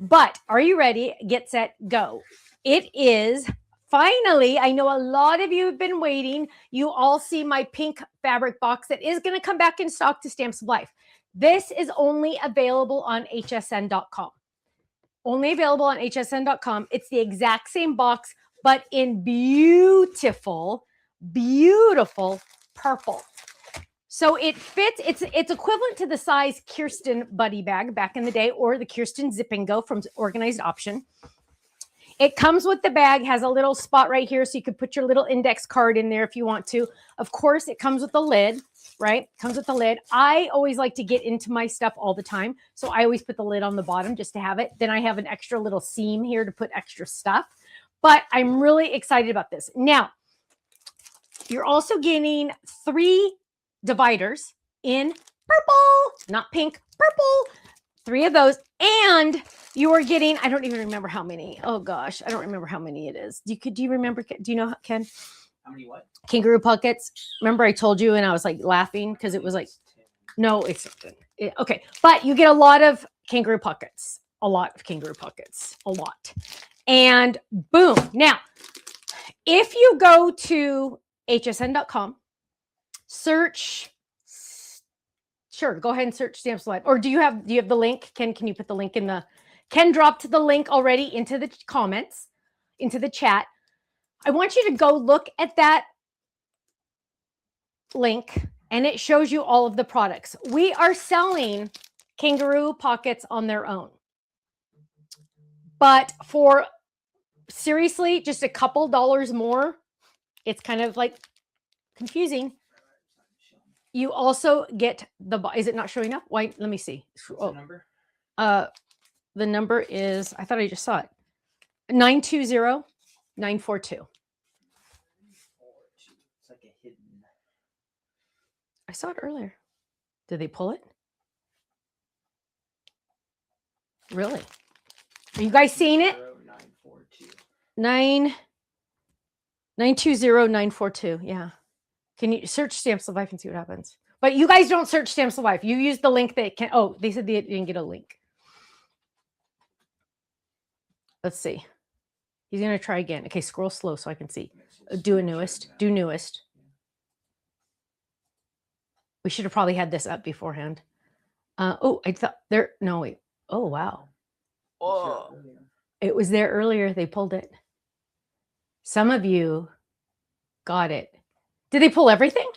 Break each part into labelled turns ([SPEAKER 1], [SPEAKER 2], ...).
[SPEAKER 1] But are you ready? Get set, go. It is finally, I know a lot of you have been waiting. You all see my pink fabric box that is going to come back in stock to Stamps of Life. This is only available on hsn.com. Only available on hsn.com. It's the exact same box, but in beautiful, beautiful purple. So it fits, it's equivalent to the size Kirsten Buddy bag back in the day, or the Kirsten Zip and Go from Organized Option. It comes with the bag, has a little spot right here, so you could put your little index card in there if you want to. Of course, it comes with the lid, right? Comes with the lid. I always like to get into my stuff all the time, so I always put the lid on the bottom just to have it. Then I have an extra little seam here to put extra stuff. But I'm really excited about this. Now, you're also getting 3 dividers in purple, not pink, purple. 3 of those, and you are getting, I don't even remember how many. Oh gosh, I don't remember how many it is. Do you remember? Do you know, Ken?
[SPEAKER 2] How many what?
[SPEAKER 1] Kangaroo pockets. Remember I told you, and I was like laughing because it was like, no, it's okay. But you get a lot of kangaroo pockets, a lot of kangaroo pockets, a lot. And boom. Now, if you go to hsn.com, search, sure, go ahead and search Stamps of Life. Or do you have the link? Ken, can you put the link in the, Ken dropped the link already into the comments, into the chat. I want you to go look at that link, and it shows you all of the products. We are selling kangaroo pockets on their own. But for seriously, just a couple dollars more, it's kind of like confusing. You also get the, is it not showing up? Why? Let me see.
[SPEAKER 2] What's the number?
[SPEAKER 1] The number is, I thought I just saw it. 920942.
[SPEAKER 2] It's like a hidden.
[SPEAKER 1] I saw it earlier. Did they pull it? Really? Are you guys seeing it? 920942. Yeah. Can you search Stamps of Life and see what happens? But you guys don't search Stamps of Life. You use the link that can. Oh, they said they didn't get a link. Let's see. He's going to try again. Okay, scroll slow so I can see. Do a newest. Do newest. We should have probably had this up beforehand. Oh, I thought there. No, wait. Oh, wow. Oh, it was there earlier. They pulled it. Some of you got it. Did they pull everything?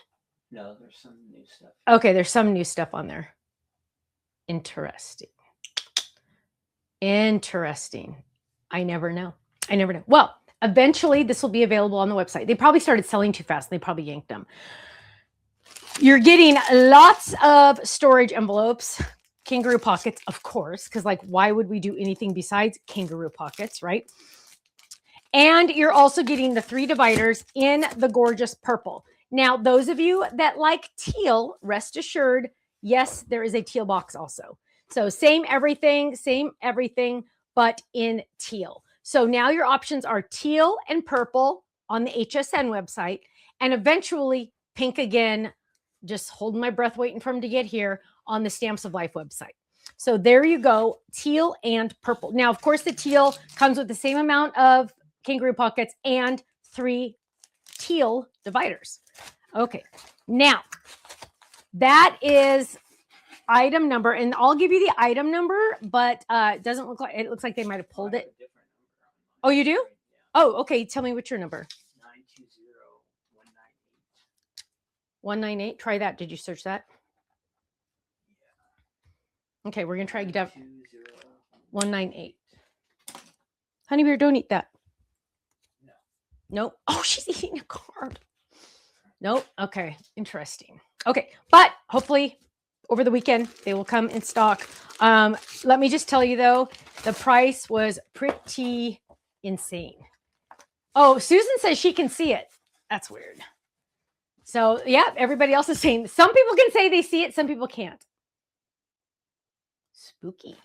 [SPEAKER 2] No, there's some new stuff.
[SPEAKER 1] Okay, there's some new stuff on there. Interesting. Interesting. I never know. I never know. Well, eventually this will be available on the website. They probably started selling too fast. They probably yanked them. You're getting lots of storage envelopes, kangaroo pockets, of course, because like, why would we do anything besides kangaroo pockets, right? And you're also getting the 3 dividers in the gorgeous purple. Now, those of you that like teal, rest assured, yes, there is a teal box also. So same everything, but in teal. So now your options are teal and purple on the HSN website, and eventually pink again. Just holding my breath, waiting for him to get here on the Stamps of Life website. So there you go, teal and purple. Now, of course, the teal comes with the same amount of kangaroo pockets and 3 teal dividers. Okay, now that is item number, and I'll give you the item number, but it doesn't look like, it looks like they might have pulled it. Oh, you do? Oh, okay. Tell me what's your number. 198. Try that. Did you search that? Okay, we're gonna try 198. Honey bear, don't eat that. No. Nope. Oh, she's eating a card. Nope. Okay. Interesting. Okay, but hopefully over the weekend they will come in stock. Let me just tell you though, the price was pretty insane. Oh, Susan says she can see it. That's weird. So yeah, everybody else is saying, some people can say they see it, some people can't. Spooky.